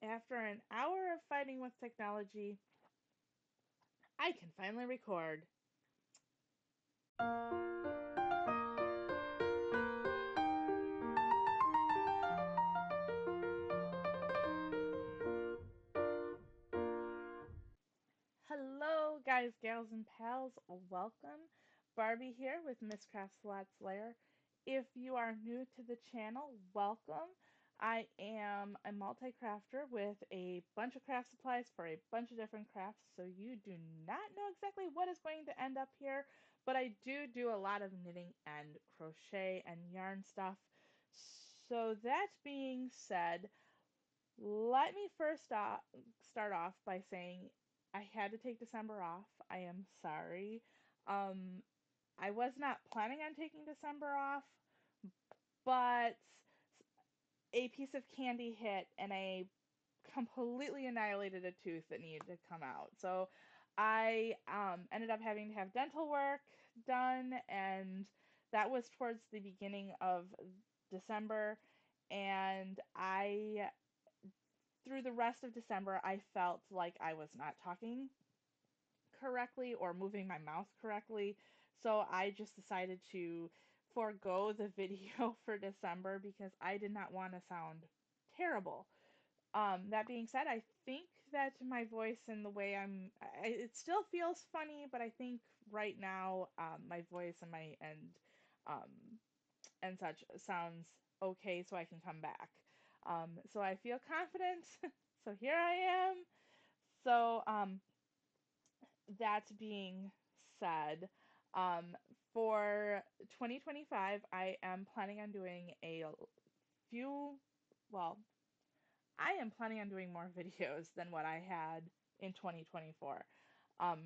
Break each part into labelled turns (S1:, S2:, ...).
S1: After an hour of fighting with technology, I can finally record. Hello, guys, gals, and pals. Welcome. Barbie here with Miss Craft's Lots Lair. If you are new to the channel, welcome. I am a multi-crafter with a bunch of craft supplies for a bunch of different crafts, so you do not know exactly what is going to end up here, but I do a lot of knitting and crochet and yarn stuff. So that being said, let me first start off by saying I had to take December off. I am sorry. Um, I was not planning on taking December off, but a piece of candy hit and I completely annihilated a tooth that needed to come out. So I ended up having to have dental work done, and that was towards the beginning of December. And through the rest of December, I felt like I was not talking correctly or moving my mouth correctly. So I just decided to forego the video for December because I did not want to sound terrible. That being said, I think that my voice and the way it still feels funny, but I think right now my voice um, and such sounds okay, so I can come back. So I feel confident. So here I am. So that being said, um, for 2025, I am planning on doing a few, well, I am planning on doing more videos than what I had in 2024. Um,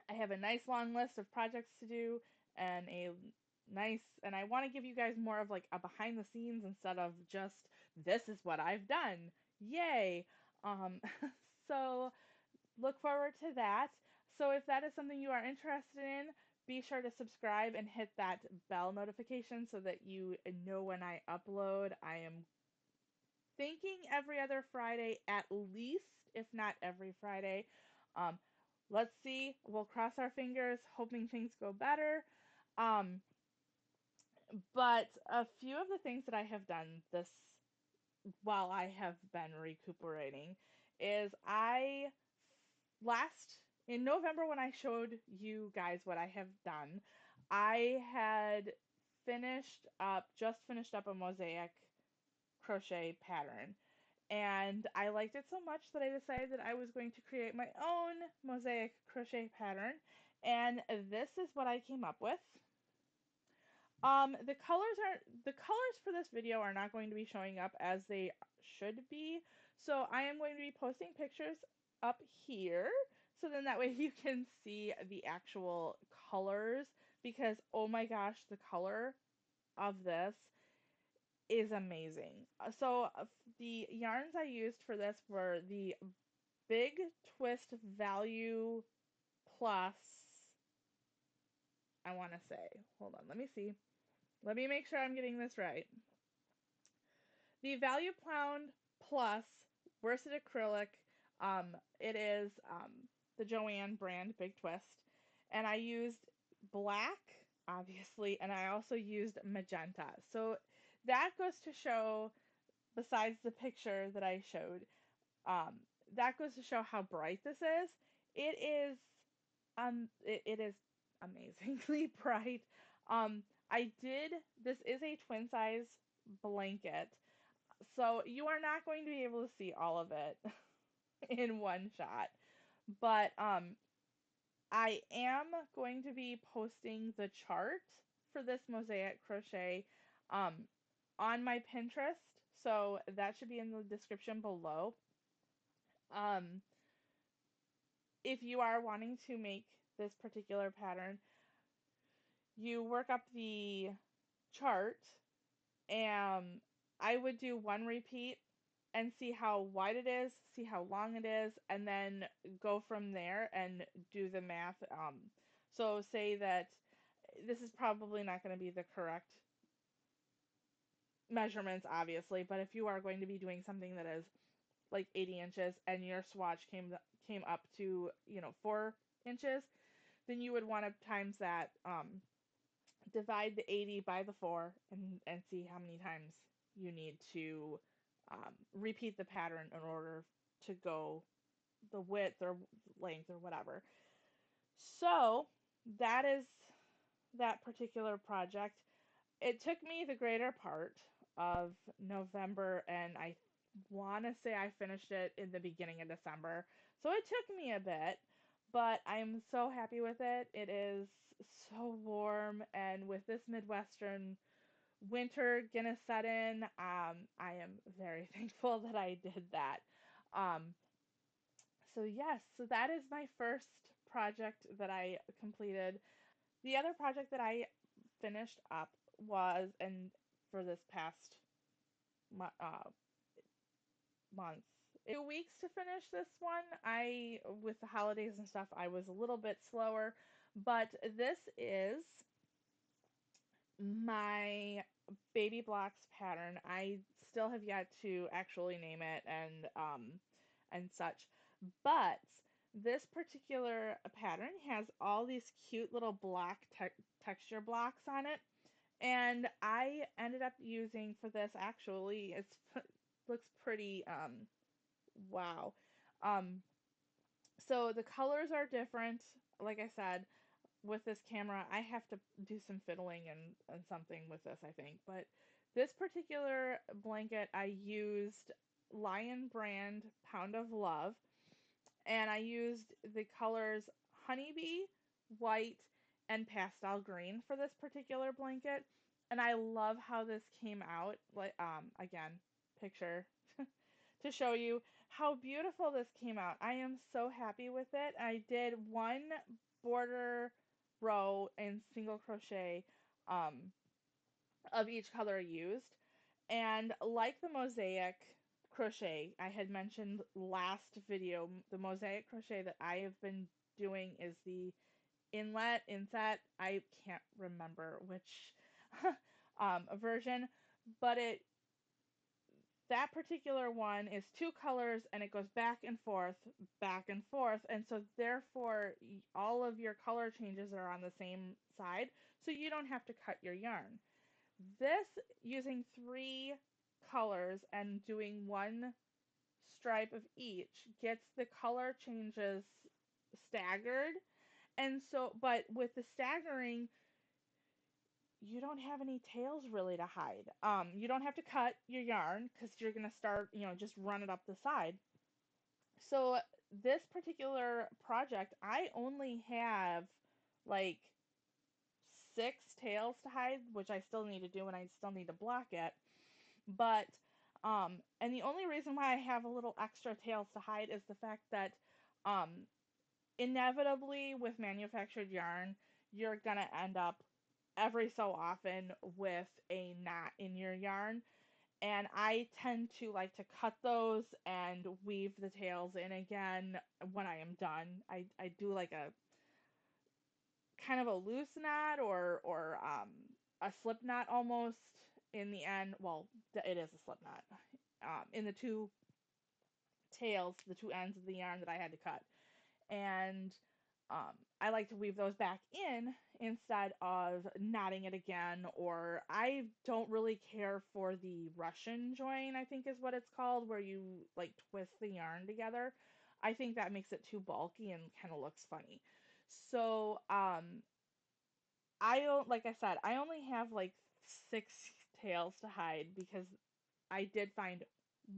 S1: I have a nice long list of projects to do and and I want to give you guys more of like a behind the scenes instead of just this is what I've done. Yay. Um, so look forward to that. So if that is something you are interested in, be sure to subscribe and hit that bell notification so that you know when I upload. I am thinking every other Friday at least, if not every Friday. Um, let's see. We'll cross our fingers, hoping things go better. Um, but a few of the things that I have done this while I have been recuperating is I last in November when I showed you guys what I have done, I had just finished up a mosaic crochet pattern. And I liked it so much that I decided that I was going to create my own mosaic crochet pattern. And this is what I came up with. The colors for this video are not going to be showing up as they should be. So I am going to be posting pictures up here. So then that way you can see the actual colors because oh my gosh, the color of this is amazing. The yarns I used for this were the Big Twist Value Plus, I want to say. Hold on, let me see. Let me make sure I'm getting this right. The Value Pound Plus Worsted Acrylic, it is the Joanne brand Big Twist. And I used black, obviously, and I also used magenta. So that goes to show, besides the picture that I showed, that goes to show how bright this is. It is amazingly bright. This is a twin size blanket, so you are not going to be able to see all of it in one shot. But I am going to be posting the chart for this mosaic crochet um, on my Pinterest, so that should be in the description below. Um, if you are wanting to make this particular pattern, you work up the chart, and I would do one repeat and see how wide it is, see how long it is, and then go from there and do the math. So say that this is probably not going to be the correct measurements, obviously, but if you are going to be doing something that is like 80 inches and your swatch came up to, 4 inches, then you would want to times that, divide the 80 by the 4 and see how many times you need to repeat the pattern in order to go the width or length or whatever. So that is that particular project. It took me the greater part of November, and I want to say I finished it in the beginning of December. So it took me a bit, but I'm so happy with it. It is so warm, and with this Midwestern winter gonna set in, I am very thankful that I did that. Um, so yes, so that is my first project that I completed. The other project that I finished up was, and for this past uh, month, 2 weeks to finish this one. With the holidays and stuff, I was a little bit slower, but this is my baby blocks pattern. I still have yet to actually name it and such, but this particular pattern has all these cute little block texture blocks on it. And I ended up using for this, actually, it looks pretty, wow. Um, so the colors are different. Like I said, with this camera, I have to do some fiddling and something with this, I think. But this particular blanket, I used Lion Brand Pound of Love, and I used the colors honeybee, white, and pastel green for this particular blanket. And I love how this came out. Like, again, picture to show you how beautiful this came out. I am so happy with it. I did one border row in single crochet, um, of each color I used. And like the mosaic crochet I had mentioned last video, the mosaic crochet that I have been doing is the inset. I can't remember which version, but that particular one is two colors and it goes back and forth, and so therefore all of your color changes are on the same side, so you don't have to cut your yarn. This, using three colors and doing one stripe of each, gets the color changes staggered. And so, but with the staggering, you don't have any tails really to hide. You don't have to cut your yarn because you're gonna start, just run it up the side. So this particular project, I only have like 6 tails to hide, which I still need to do and I still need to block it. But and the only reason why I have a little extra tails to hide is the fact that um, inevitably with manufactured yarn, you're gonna end up every so often with a knot in your yarn. And I tend to like to cut those and weave the tails in again when I am done. I do like a kind of a loose knot or a slip knot almost in the end. Well, it is a slip knot in the two tails, the two ends of the yarn that I had to cut. And I like to weave those back in instead of knotting it again. Or I don't really care for the Russian join, I think is what it's called, where you like twist the yarn together. I think that makes it too bulky and kind of looks funny. So like I said, I only have like 6 tails to hide because I did find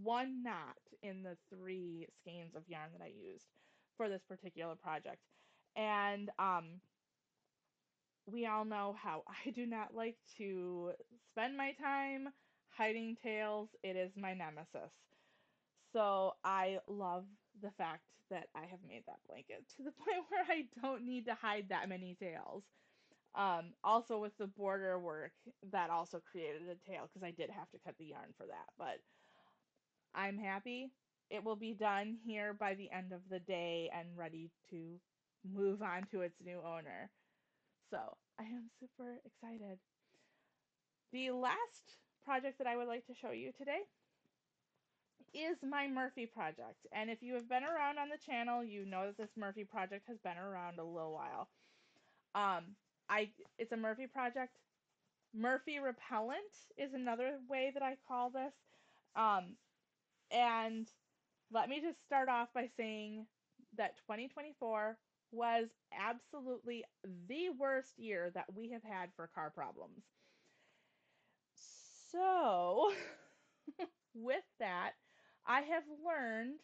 S1: one knot in the 3 skeins of yarn that I used for this particular project. And we all know how I do not like to spend my time hiding tails. It is my nemesis. So I love the fact that I have made that blanket to the point where I don't need to hide that many tails. Also with the border work, that also created a tail because I did have to cut the yarn for that. But I'm happy. It will be done here by the end of the day and ready to move on to its new owner. So I am super excited. The last project that I would like to show you today is my Murphy project. And if you have been around on the channel, you know that this Murphy project has been around a little while. Um, it's a Murphy project. Murphy repellent is another way that I call this. Um, and let me just start off by saying that 2024 was absolutely the worst year that we have had for car problems. So, with that, I have learned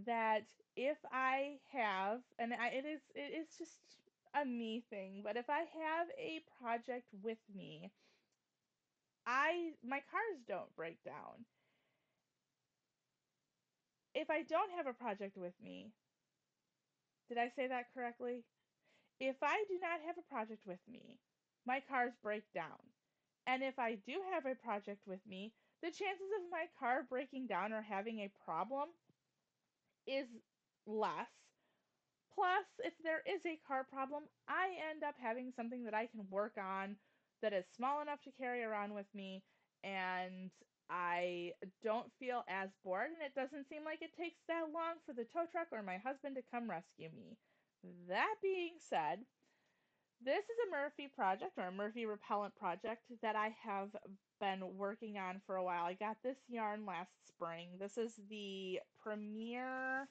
S1: that if I have, and it is just a me thing, but if I have a project with me, my cars don't break down. If I don't have a project with me, did I say that correctly? If I do not have a project with me, my cars break down. And if I do have a project with me, the chances of my car breaking down or having a problem is less. Plus, if there is a car problem, I end up having something that I can work on that is small enough to carry around with me, and I don't feel as bored, and it doesn't seem like it takes that long for the tow truck or my husband to come rescue me. That being said, this is a Murphy project or a Murphy repellent project that I have been working on for a while. I got this yarn last spring. This is the Premier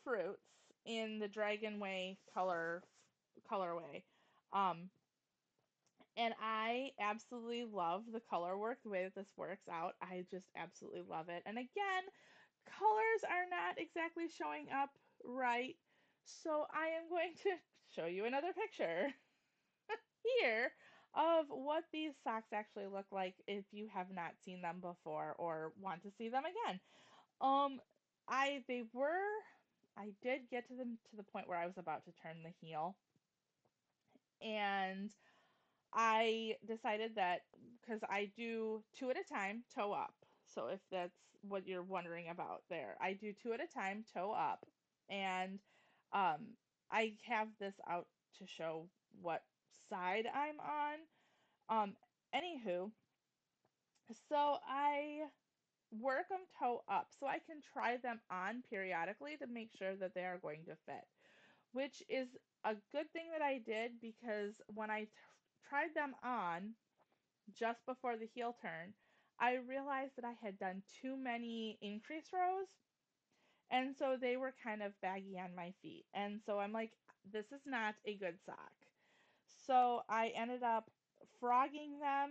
S1: Fruits in the Dragon Way colorway. Um, and I absolutely love the color work, the way that this works out. I just absolutely love it. And again, colors are not exactly showing up right, so I am going to show you another picture here of what these socks actually look like if you have not seen them before or want to see them again. Um, I they were I did get to them to the point where I was about to turn the heel, and I decided that because I do two at a time, toe up. So if that's what you're wondering about there, I do two at a time, toe up, and um, I have this out to show what side I'm on. Um, Anywho, so I work them toe up so I can try them on periodically to make sure that they are going to fit, which is a good thing that I did because when I tried them on just before the heel turn, I realized that I had done too many increase rows, and so they were kind of baggy on my feet. And so I'm like, this is not a good sock. So I ended up frogging them,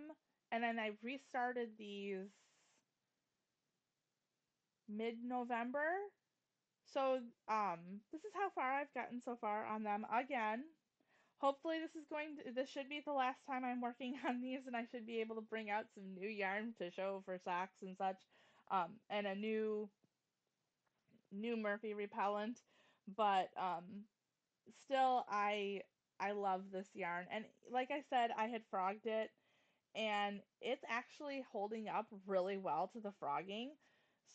S1: and then I restarted these mid-November. So this is how far I've gotten so far on them. Again, hopefully this should be the last time I'm working on these, and I should be able to bring out some new yarn to show for socks and such, and a new Murphy repellent. But still, I love this yarn, and like I said, I had frogged it, and it's actually holding up really well to the frogging.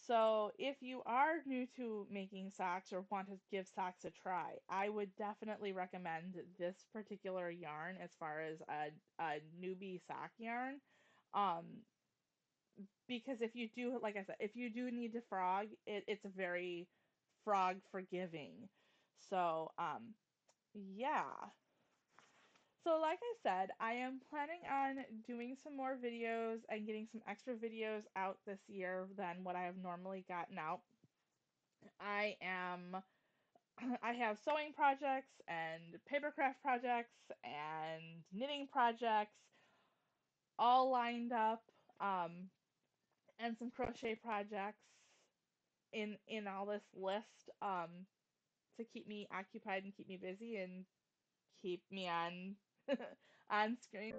S1: So if you are new to making socks or want to give socks a try, I would definitely recommend this particular yarn as far as a newbie sock yarn. Um, because if you do, like I said, if you do need to frog, it's very frog forgiving. So, yeah. So like I said, I am planning on doing some more videos and getting some extra videos out this year than what I have normally gotten out. I am I have sewing projects and papercraft projects and knitting projects all lined up, and some crochet projects in all this list, to keep me occupied and keep me busy and keep me on on screen.